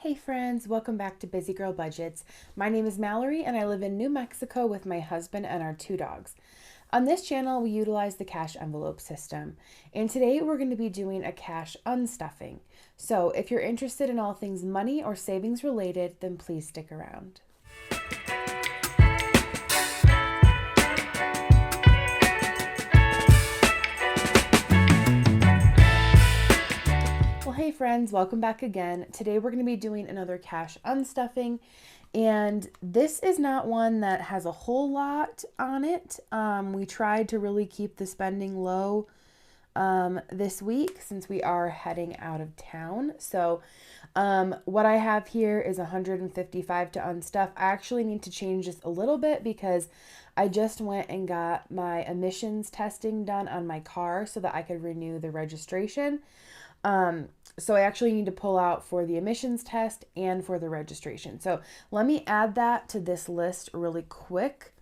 Hey friends, welcome back to Busy Girl Budgets. My name is Mallory and I live in New Mexico with my husband and our 2 dogs. On this channel, we utilize the cash envelope system, and today we're going to be doing a cash unstuffing. So if you're interested in all things money or savings related, then please stick around. Hey friends, welcome back again. Today we're going to be doing another cash unstuffing, and this is not one that has a whole lot on it. We tried to really keep the spending low this week since we are heading out of town. So what I have here is $155 to unstuff. I actually need to change this a little bit because I just went and got my emissions testing done on my car so that I could renew the registration. So I actually need to pull out for the emissions test and for the registration. So let me add that to this list really quick.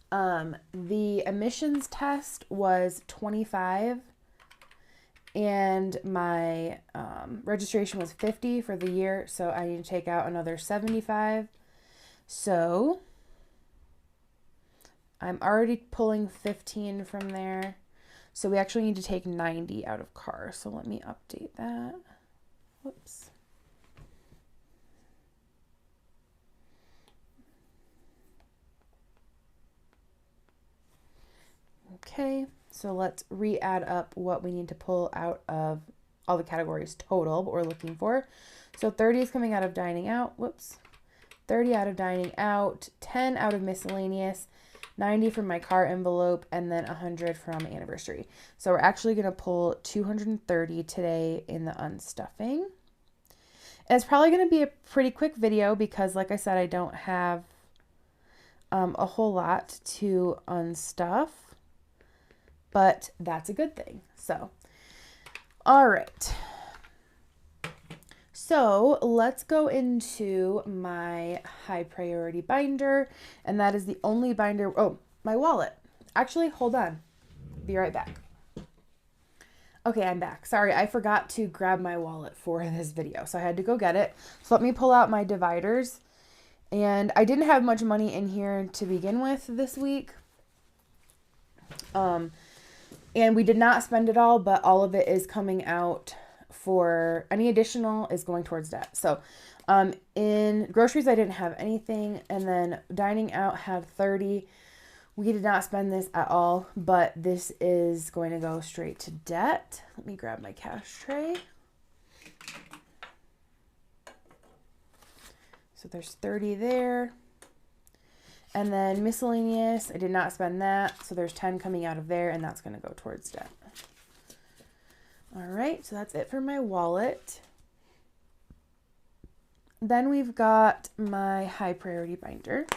The emissions test was $25 and my registration was $50 for the year. So I need to take out another $75. So I'm already pulling $15 from there. So we actually need to take $90 out of car. So let me update that. Whoops. Okay, so let's re-add up what we need to pull out of all the categories total, what we're looking for. So 30 is coming out of dining out. Whoops. 30 out of dining out, 10 out of miscellaneous, 90 from my car envelope, and then 100 from anniversary. So we're actually going to pull 230 today in the unstuffing. And it's probably going to be a pretty quick video because, like I said, I don't have a whole lot to unstuff, but that's a good thing. So, all right. So let's go into my high priority binder, and that is the only binder. Oh, my wallet. Actually, hold on. Be right back. Okay, I'm back. Sorry, I forgot to grab my wallet for this video, so I had to go get it. So let me pull out my dividers. And I didn't have much money in here to begin with this week. And we did not spend it all, but all of it is coming out for any additional is going towards debt. So in groceries, I didn't have anything. And then dining out had 30. We did not spend this at all, but this is going to go straight to debt. Let me grab my cash tray. So there's 30 there. And then miscellaneous, I did not spend that. So there's 10 coming out of there, and that's going to go towards debt. All right, so that's it for my wallet. Then we've got my high priority binder.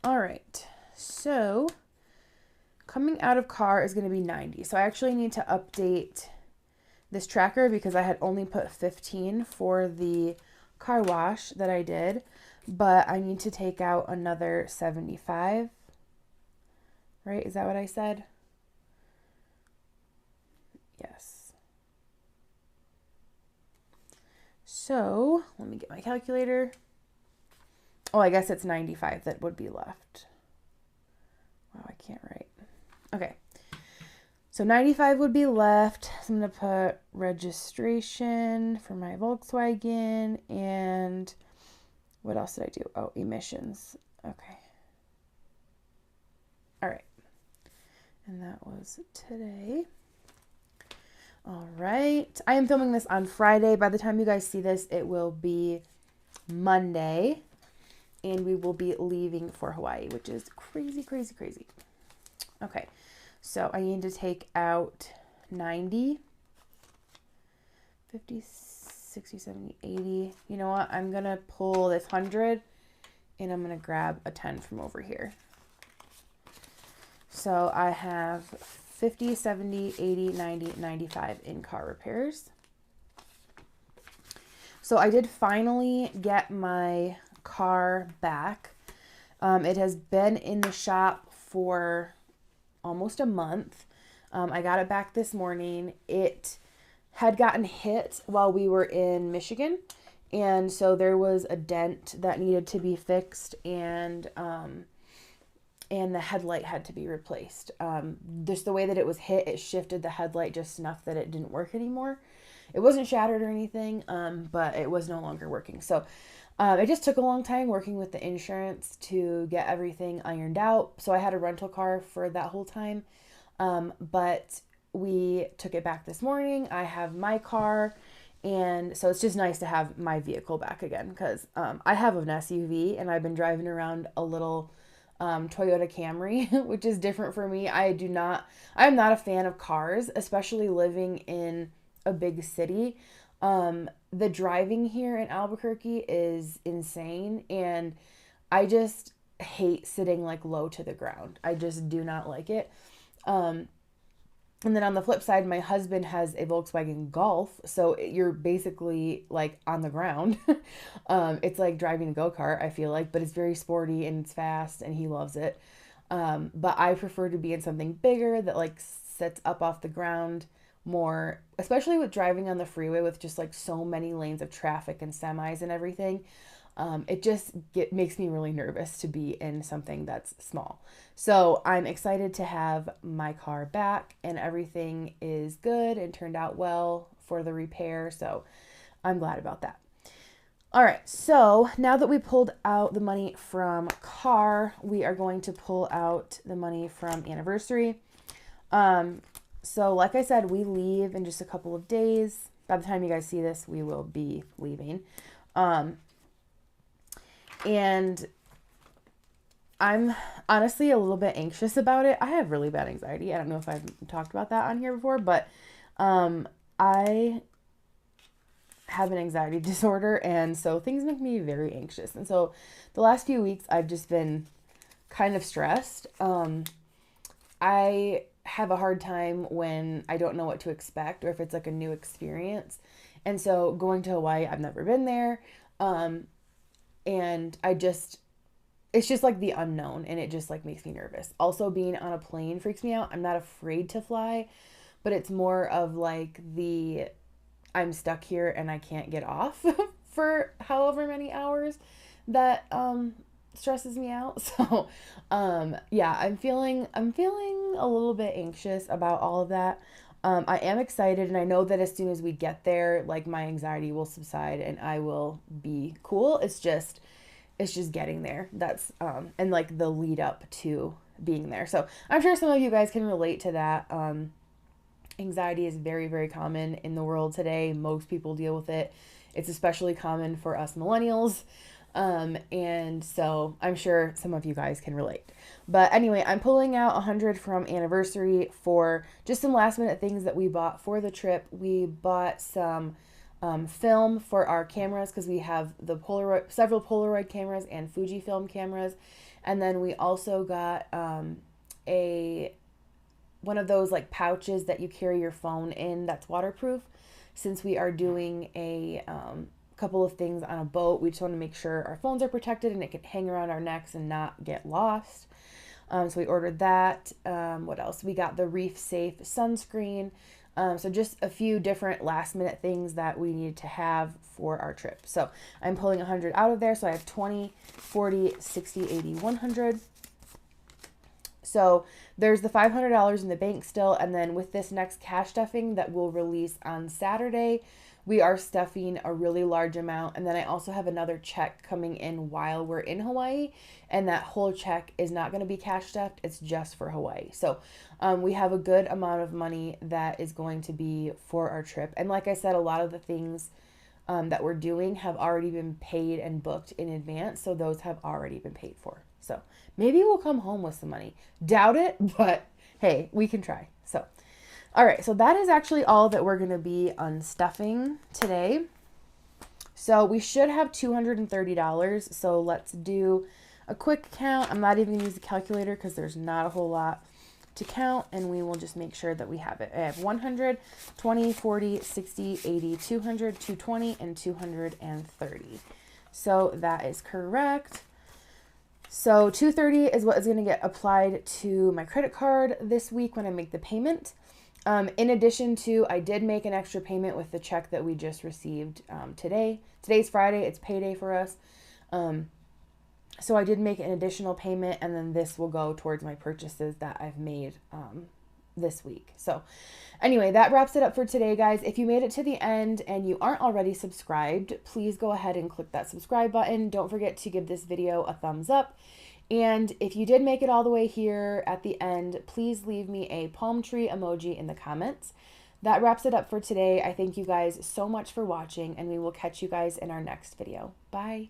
All right, so coming out of car is going to be 90. So I actually need to update this tracker because I had only put 15 for the car wash that I did, but I need to take out another 75. Right? Is that what I said? Yes. So let me get my calculator. Oh, I guess it's 95 that would be left. Wow, I can't write. Okay. So 95 would be left. So I'm going to put registration for my Volkswagen, and what else did I do? Oh, emissions. Okay. All right. And that was today. All right. I am filming this on Friday. By the time you guys see this, it will be Monday, and we will be leaving for Hawaii, which is crazy, crazy, crazy. Okay. So I need to take out 90, 50, 60, 70, 80. You know what? I'm going to pull this 100, and I'm going to grab a 10 from over here. So I have 50, 70, 80, 90, 95 in car repairs. So I did finally get my car back. It has been in the shop for almost a month. I got it back this morning. It had gotten hit while we were in Michigan. And so there was a dent that needed to be fixed, and the headlight had to be replaced. Just the way that it was hit, it shifted the headlight just enough that it didn't work anymore. It wasn't shattered or anything, but it was no longer working. So it just took a long time working with the insurance to get everything ironed out. So I had a rental car for that whole time. But we took it back this morning. I have my car. And so it's just nice to have my vehicle back again, because I have an SUV and I've been driving around a little Toyota Camry, which is different for me. I'm not a fan of cars, especially living in a big city. The driving here in Albuquerque is insane, and I just hate sitting like low to the ground. I just do not like it. And then on the flip side, my husband has a Volkswagen Golf, so you're basically like on the ground. It's like driving a go-kart, I feel like, but it's very sporty and it's fast and he loves it. But I prefer to be in something bigger that like sits up off the ground more, especially with driving on the freeway with just like so many lanes of traffic and semis and everything. It makes me really nervous to be in something that's small. So I'm excited to have my car back, and everything is good and turned out well for the repair. So I'm glad about that. All right. So now that we pulled out the money from car, we are going to pull out the money from anniversary. So like I said, we leave in just a couple of days. By the time you guys see this, we will be leaving. And I'm honestly a little bit anxious about it. I have really bad anxiety. I don't know if I've talked about that on here before, but I have an anxiety disorder, and so things make me very anxious. And so the last few weeks I've just been kind of stressed. I have a hard time when I don't know what to expect, or if it's like a new experience. And so going to Hawaii, I've never been there. And it's just like the unknown, and it just like makes me nervous. Also, being on a plane freaks me out. I'm not afraid to fly, but it's more of like I'm stuck here and I can't get off for however many hours that stresses me out. So yeah, I'm feeling a little bit anxious about all of that. I am excited, and I know that as soon as we get there, like my anxiety will subside and I will be cool. It's just getting there. That's and like the lead up to being there. So I'm sure some of you guys can relate to that. Anxiety is very, very common in the world today. Most people deal with it. It's especially common for us millennials. And so I'm sure some of you guys can relate. But anyway, I'm pulling out 100 from anniversary for just some last minute things that we bought for the trip. We bought some film for our cameras, because we have several Polaroid cameras and Fujifilm cameras. And then we also got one of those like pouches that you carry your phone in that's waterproof. Since we are doing a couple of things on a boat, we just want to make sure our phones are protected and it can hang around our necks and not get lost. So we ordered that. What else? We got the Reef Safe sunscreen. So just a few different last minute things that we needed to have for our trip. So I'm pulling 100 out of there. So I have 20, 40, 60, 80, 100. So there's the $500 in the bank still. And then with this next cash stuffing that we'll release on Saturday, we are stuffing a really large amount. And then I also have another check coming in while we're in Hawaii. And that whole check is not going to be cash stuffed. It's just for Hawaii. So we have a good amount of money that is going to be for our trip. And like I said, a lot of the things that we're doing have already been paid and booked in advance. So those have already been paid for. So maybe we'll come home with some money. Doubt it, but hey, we can try. So, all right. So that is actually all that we're going to be unstuffing today. So we should have $230. So let's do a quick count. I'm not even going to use the calculator because there's not a whole lot to count, and we will just make sure that we have it. I have 100, 20, 40, 60, 80, 200, 220, and 230. So that is correct. So $230 is what is going to get applied to my credit card this week when I make the payment. In addition to, I did make an extra payment with the check that we just received today. Today's Friday. It's payday for us. So I did make an additional payment, and then this will go towards my purchases that I've made this week. So anyway, that wraps it up for today, guys. If you made it to the end and you aren't already subscribed, please go ahead and click that subscribe button. Don't forget to give this video a thumbs up. And if you did make it all the way here at the end, please leave me a palm tree emoji in the comments. That wraps it up for today. I thank you guys so much for watching, and we will catch you guys in our next video. Bye.